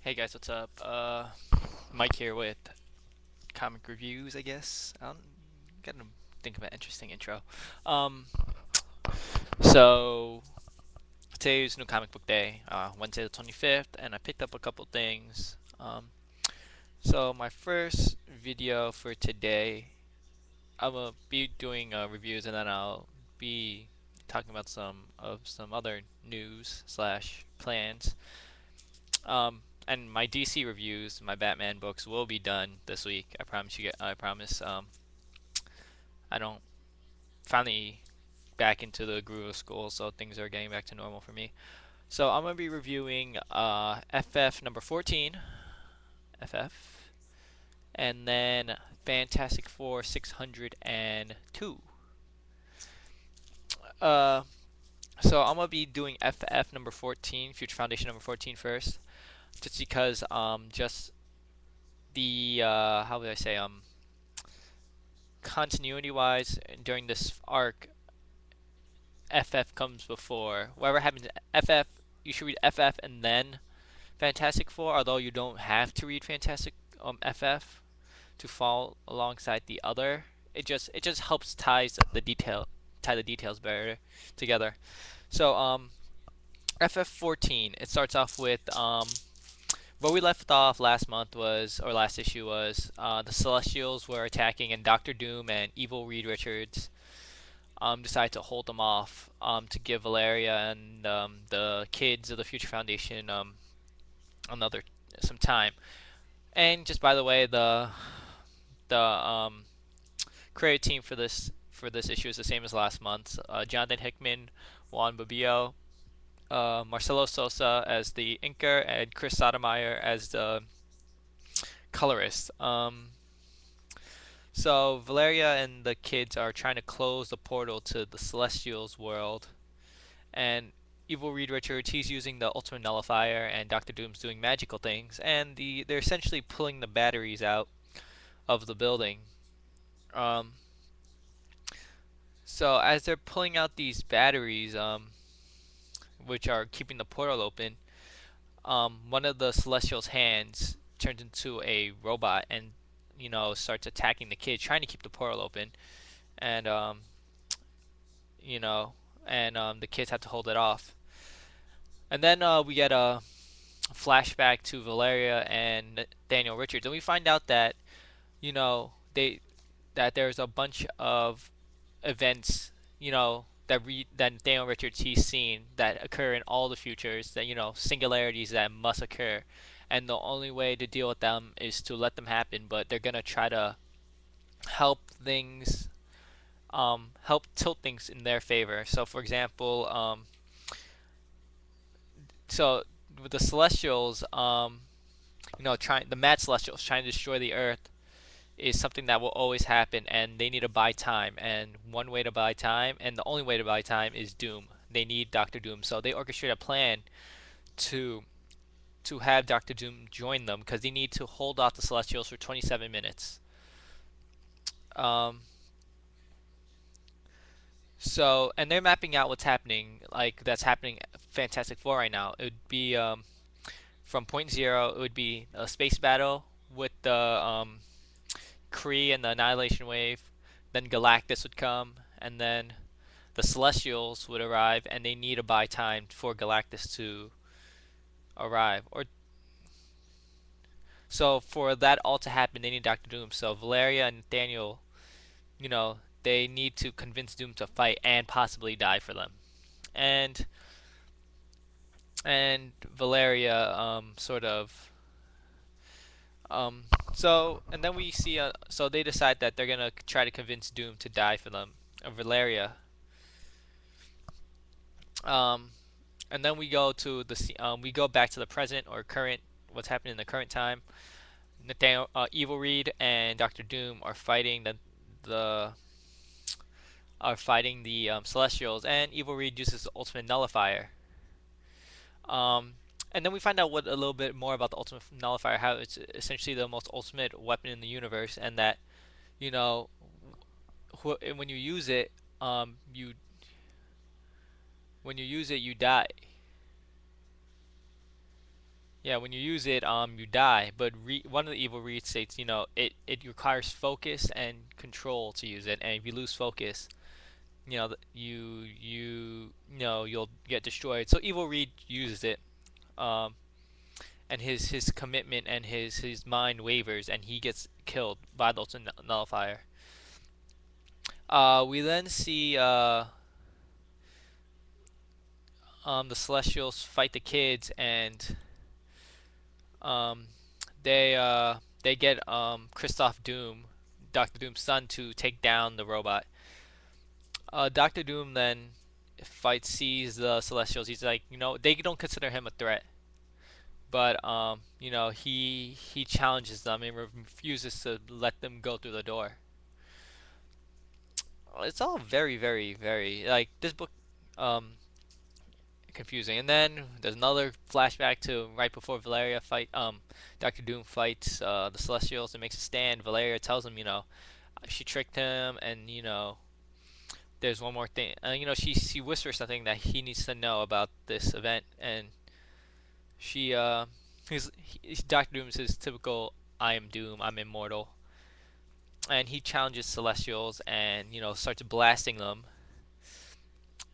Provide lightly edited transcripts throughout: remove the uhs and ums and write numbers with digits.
Hey guys, what's up? Mike here with comic reviews, I guess. I'm gonna think of an interesting intro. Um, so today's new comic book day, Wednesday the 25th, and I picked up a couple things. So my first video for today, I'm gonna be doing reviews, and then I'll be talking about some other news slash plans. And my DC reviews, my Batman books will be done this week. I promise you. I promise. I don't finally back into the groove of school, so things are getting back to normal for me. So I'm gonna be reviewing FF number 14, FF, and then Fantastic Four 602. Uh, so I'm gonna be doing FF number 14, Future Foundation number 14 first, just because just the how would I say continuity wise during this arc, FF comes before whatever happens in FF. You should read FF and then Fantastic Four, although you don't have to read Fantastic FF to fall alongside the other. It just helps tie the details better together. So FF 14, it starts off with where we left off last month was, or last issue was, the Celestials were attacking, and Doctor Doom and Evil Reed Richards decide to hold them off to give Valeria and the kids of the Future Foundation another some time. And just by the way, the creative team for this issue is the same as last month's. Jonathan Hickman, Juan Bobillo, Marcelo Sosa as the inker, and Chris Sotomayer as the colorist. So Valeria and the kids are trying to close the portal to the Celestials world, and Evil Reed Richards, he's using the Ultimate Nullifier, and Doctor Doom's doing magical things, and they're essentially pulling the batteries out of the building. Um, so as they're pulling out these batteries, which are keeping the portal open, one of the Celestials' hands turns into a robot and starts attacking the kid, trying to keep the portal open, and you know, the kids have to hold it off. And then we get a flashback to Valeria and Daniel Richards, and we find out that they that there's a bunch of events that Daniel Richards he's seen that occur in all the futures, that singularities that must occur, and the only way to deal with them is to let them happen. But they're gonna try to help things, help tilt things in their favor. So, for example, so with the Celestials, trying the Mad Celestials trying to destroy the Earth is something that will always happen, and they need to buy time. And one way to buy time, and the only way to buy time, is Doom. They need Doctor Doom, so they orchestrate a plan to have Doctor Doom join them because they need to hold off the Celestials for 27 minutes. Um, and they're mapping out what's happening, like that's happening Fantastic Four right now. It would be from point zero. It would be a space battle with the Kree and the Annihilation Wave. Then Galactus would come, and then the Celestials would arrive, and they need to buy time for Galactus to arrive. Or so for that all to happen, they need Doctor Doom. So Valeria and Daniel, they need to convince Doom to fight and possibly die for them. And Valeria sort of and then we see so they decide that they're gonna try to convince Doom to die for them, Valeria. Um, and then we go to we go back to the present or current, what's happening in the current time. Nathaniel, Evil Reed and Doctor Doom are fighting the Celestials, and Evil Reed uses the Ultimate Nullifier. Um, and then we find out a little bit more about the Ultimate Nullifier, how it's essentially the most ultimate weapon in the universe, and that you know when you use it, you you die. Yeah, when you use it, you die. But one of the evil reads states, it requires focus and control to use it, and if you lose focus, you'll get destroyed. So evil read uses it, um, and his commitment and his mind wavers, and he gets killed by the ultimate nullifier. We then see the Celestials fight the kids, and um, they get Christoph Doom, Doctor Doom's son, to take down the robot. Doctor Doom then sees the Celestials. He's like, they don't consider him a threat, but he challenges them and refuses to let them go through the door. It's all very, very, very like this book, um, confusing. And then there's another flashback to right before Valeria Doctor Doom fights the Celestials and makes a stand. Valeria tells him, she tricked him, and there's one more thing. She whispers something that he needs to know about this event, and she Doctor Doom's his typical "I am Doom, I'm immortal," and he challenges Celestials and starts blasting them,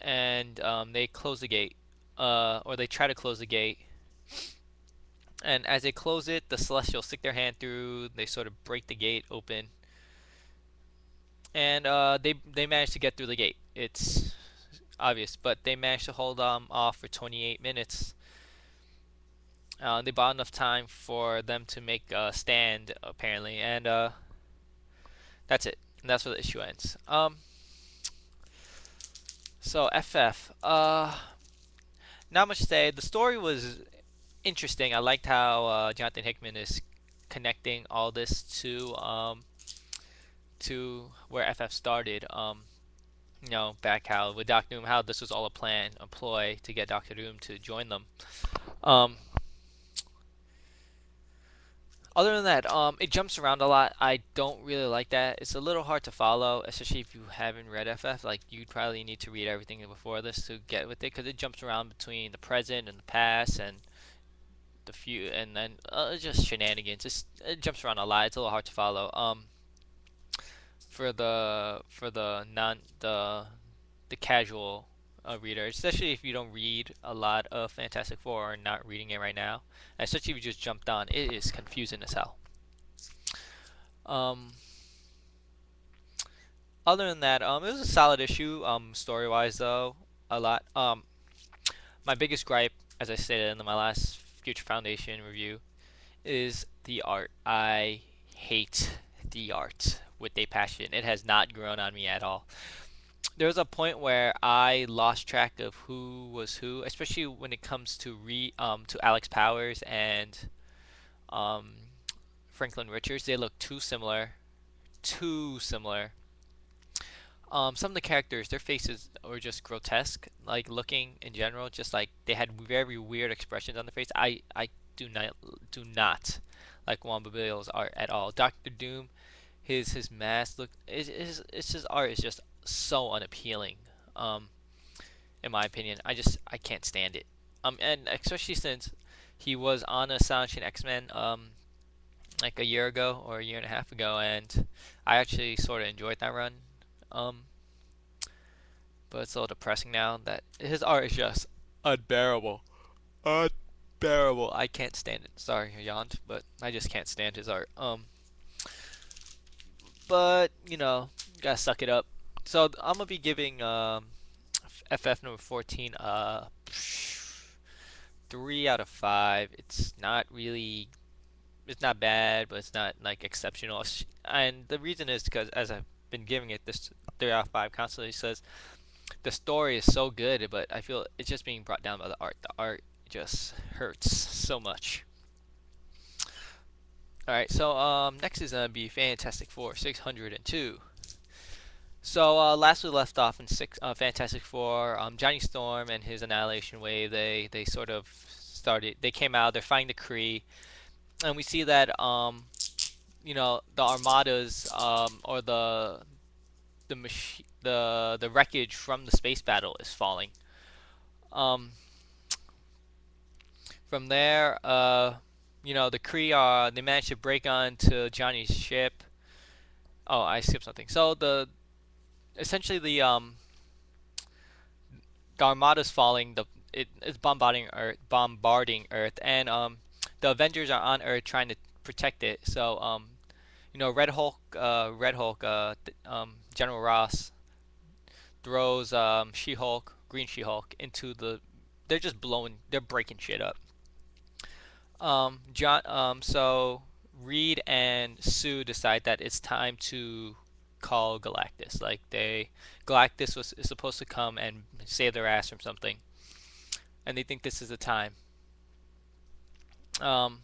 and they close the gate, or they try to close the gate. And as they close it, the Celestials stick their hand through. They sort of break the gate open, and they manage to get through the gate. It's obvious, but they managed to hold off for 28 minutes. They bought enough time for them to make a stand, apparently, and that's it. And that's where the issue ends. So FF. Not much to say. The story was interesting. I liked how Jonathan Hickman is connecting all this to where FF started. Back how with Doctor Doom, how this was all a plan, a ploy to get Doctor Doom to join them. Um, Other than that, it jumps around a lot. I don't really like that. It's a little hard to follow, especially if you haven't read FF. Like, you'd probably need to read everything before this to get with it, because it jumps around between the present and the past and the few, and then it's just shenanigans. It jumps around a lot. It's a little hard to follow. For the non the casual reader, especially if you don't read a lot of Fantastic Four or not reading it right now, and especially if you just jumped on, it is confusing as hell. Um, Other than that, it was a solid issue. Story wise though, a lot. My biggest gripe, as I stated in my last Future Foundation review, is the art. I hate the art with a passion. It has not grown on me at all. There was a point where I lost track of who was who, especially when it comes to Alex Powers and um, Franklin Richards. They look too similar, too similar. Some of the characters, their faces were just grotesque, like looking in general, just like they had very weird expressions on their face. I do not like Juan Bobillo's art at all. Doctor Doom, his mask look, his art is just so unappealing. Um, in my opinion, I can't stand it. And especially since he was on Astonishing X-Men like a year ago or a year and a half ago, and I actually sort of enjoyed that run. Um, but it's a little depressing now that his art is just unbearable. Unbearable. I can't stand it. Sorry, I yawned, but I just can't stand his art. But gotta suck it up. So I'm gonna be giving FF number 14 3 out of 5. It's not bad, but it's not like exceptional. And the reason is because as I've been giving it this 3 out of 5 constantly, says the story is so good, but I feel it's just being brought down by the art. The art just hurts so much. All right, so next is gonna be Fantastic Four 602. So last we left off in Fantastic Four, Johnny Storm and his Annihilation Wave. They sort of started. They came out. They're fighting the Kree, and we see that the armadas or the wreckage from the space battle is falling. Um, From there, the Kree they managed to break onto Johnny's ship. Oh, I skipped something. So the essentially the Armada's falling. It's bombarding Earth, and the Avengers are on Earth trying to protect it. So Red Hulk, General Ross throws She-Hulk, Green She-Hulk into the. They're just blowing. They're breaking shit up. So Reed and Sue decide that it's time to call Galactus. Galactus is supposed to come and save their ass from something, and they think this is the time. Um,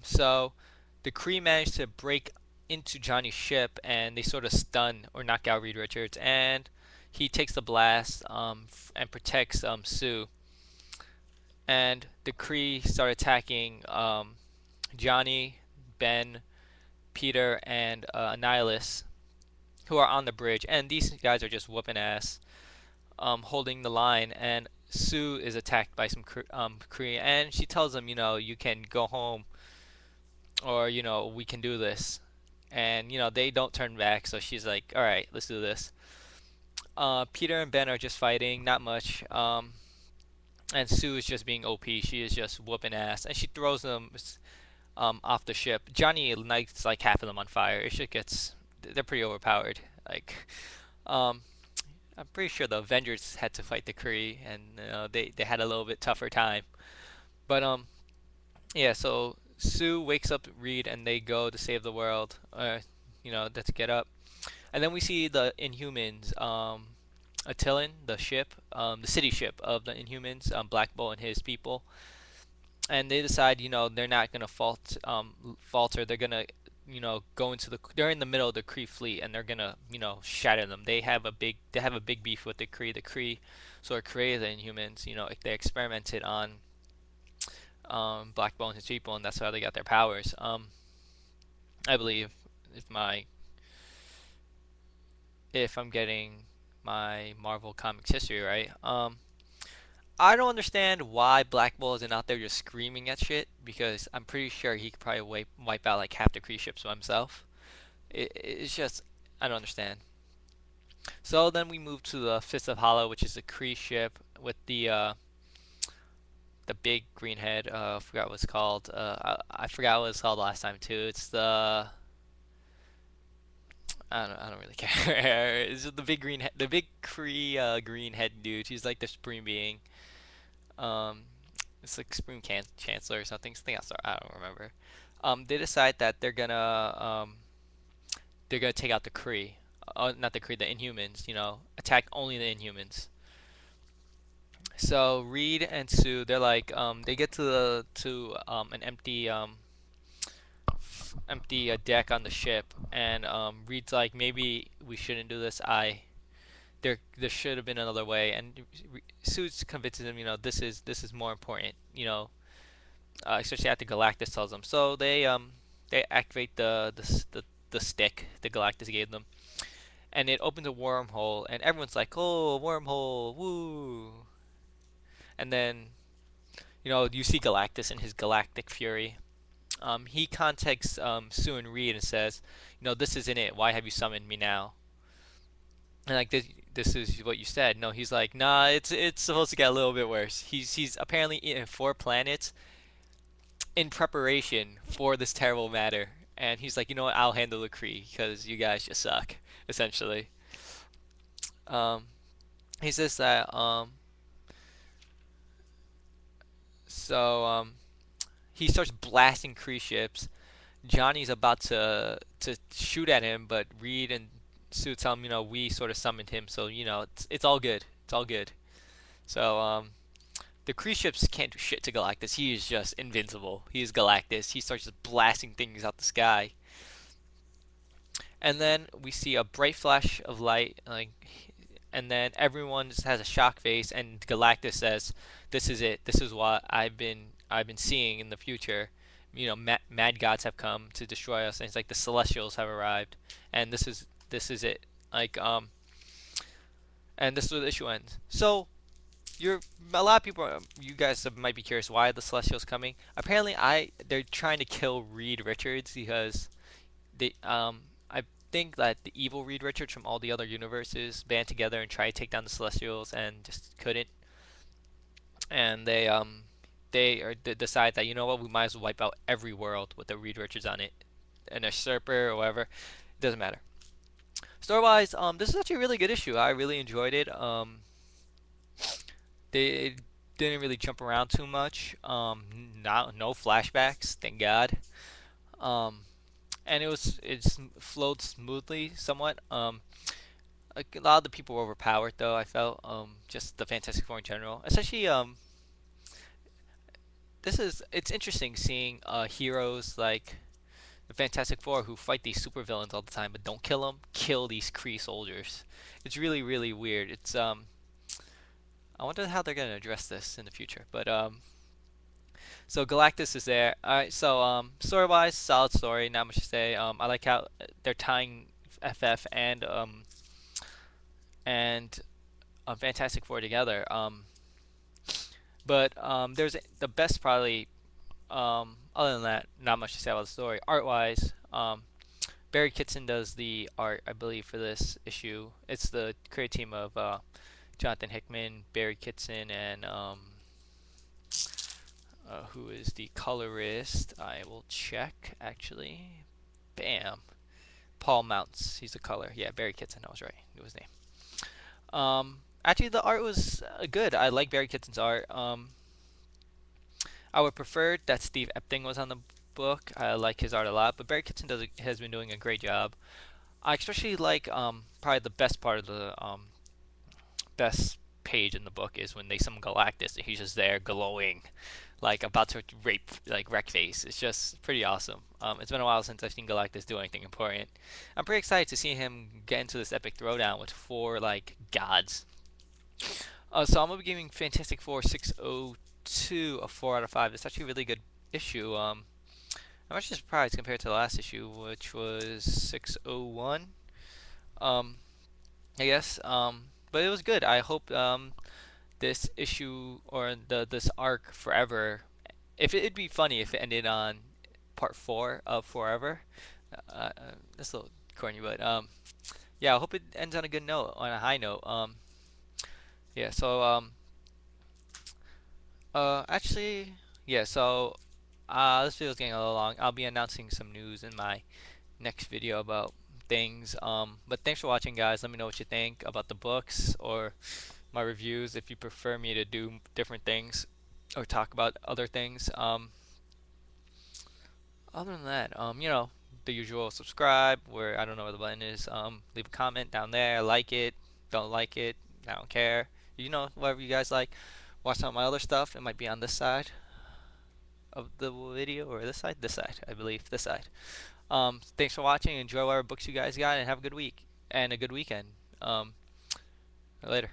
so the Kree managed to break into Johnny's ship, and they sort of stun or knock out Reed Richards, and he takes the blast and protects Sue. And the Kree start attacking Johnny, Ben, Peter, and Annihilus, who are on the bridge, and these guys are just whooping ass, holding the line. And Sue is attacked by some Kree, and she tells them, you can go home, or we can do this. And they don't turn back, so she's like, all right, let's do this. Peter and Ben are just fighting, not much. And Sue is just being OP. She is just whooping ass, and she throws them off the ship. Johnny lights like half of them on fire. It just gets they're pretty overpowered. Um, I'm pretty sure the Avengers had to fight the Kree, and they had a little bit tougher time. But yeah. So Sue wakes up Reed, and they go to save the world. Let's get up. And then we see the Inhumans. Attilan, the ship, the city ship of the Inhumans, Black Bolt and his people, and they decide, they're not gonna falter. They're gonna, go into they're in the middle of the Kree fleet, and they're gonna, shatter them. They have a big beef with the Kree. The Kree sort of created the Inhumans. They experimented on Black Bolt and his people, and that's how they got their powers. I believe, if my if I'm getting my Marvel Comics history right. I don't understand why Black Bolt isn't out there just screaming at shit, because I'm pretty sure he could probably wipe out like half the Kree ships by himself. It's just I don't understand. So then we move to the Fist of Hala, which is a Kree ship with the big green head. I forgot what it's called. I forgot what it's called last time too. It's the I don't really care. It's just the big the big Kree green head dude. He's like the supreme being. Um, it's like Supreme Chancellor or something else. I don't remember. They decide that they're gonna take out the Kree. Not the Kree, the Inhumans. Attack only the Inhumans. So Reed and Sue, they're like, they get to an empty deck on the ship, and Reed's like, maybe we shouldn't do this. There should have been another way, and Sue convinces him, this is more important, especially after Galactus tells them. So they activate the stick that Galactus gave them, and it opens a wormhole, and everyone's like, oh, wormhole, woo! And then you see Galactus in his galactic fury. He contacts Sue and Reed and says, this isn't it. Why have you summoned me now? And like this is what you said. No, he's like, nah, it's supposed to get a little bit worse. He's apparently in 4 planets in preparation for this terrible matter. And he's like, you know what? I'll handle the Kree because you guys just suck, essentially. Um, he says that so he starts blasting Kree ships. Johnny's about to shoot at him, but Reed and Sue tell him, we sort of summoned him, so it's all good. It's all good. So the Kree ships can't do shit to Galactus. He is just invincible. He is Galactus. He starts just blasting things out the sky. And then we see a bright flash of light, and then everyone just has a shock face, and Galactus says, "This is it. This is what I've been seeing in the future. Mad gods have come to destroy us, and it's like the Celestials have arrived, and this is it. Like and this is where the issue ends. So you're a lot of people, you guys might be curious why the Celestials coming. Apparently, they're trying to kill Reed Richards because I think that the evil Reed Richards from all the other universes band together and tried to take down the Celestials and just couldn't. And they decide that, you know what, we might as well wipe out every world with the Reed Richards on it, and a Usurper or whatever. It doesn't matter. Story wise, this is actually a really good issue. I really enjoyed it. They didn't really jump around too much. No flashbacks, thank God. Um, and it flowed smoothly somewhat. Like a lot of the people were overpowered though. I felt just the Fantastic Four in general, especially it's interesting seeing heroes like the Fantastic Four who fight these supervillains all the time but don't kill them, kill these Kree soldiers. It's really really weird. I wonder how they're gonna address this in the future. But so Galactus is there. All right. So story wise, solid story. Not much to say. I like how they're tying FF and Fantastic Four together. But there's the best probably. Other than that, not much to say about the story. Art wise, Barry Kitson does the art, I believe, for this issue. It's the creative team of Jonathan Hickman, Barry Kitson, and who is the colorist? I will check actually. Bam. Paul Mounts. He's the color. Yeah, Barry Kitson. I was right. It was his name. Actually, the art was good. I like Barry Kitson's art. I would prefer that Steve Epting was on the book. I like his art a lot, but Barry Kitson has been doing a great job. I especially like probably the best part of the best page in the book is when they summon Galactus and he's just there glowing, like about to rape like Wreckface. It's just pretty awesome. It's been a while since I've seen Galactus do anything important. I'm pretty excited to see him get into this epic throwdown with four like gods. So I'm gonna be giving Fantastic Four 602 a 4 out of 5. It's actually a really good issue. I'm actually surprised compared to the last issue, which was 601. Um, I guess. But it was good. I hope this issue or this arc forever. If it'd be funny if it ended on part 4 of Forever. That's a little corny, but yeah. I hope it ends on a good note, on a high note. Yeah. So actually, yeah. So this video's getting a little long. I'll be announcing some news in my next video about things. But thanks for watching, guys. Let me know what you think about the books or my reviews if you prefer me to do different things or talk about other things. Other than that, the usual subscribe where I don't know where the button is. Leave a comment down there. Like it, don't like it, I don't care. Whatever you guys like. Watch some of my other stuff. It might be on this side of the video or this side. This side, I believe. This side. Thanks for watching. Enjoy whatever books you guys got, and have a good week and a good weekend. Later.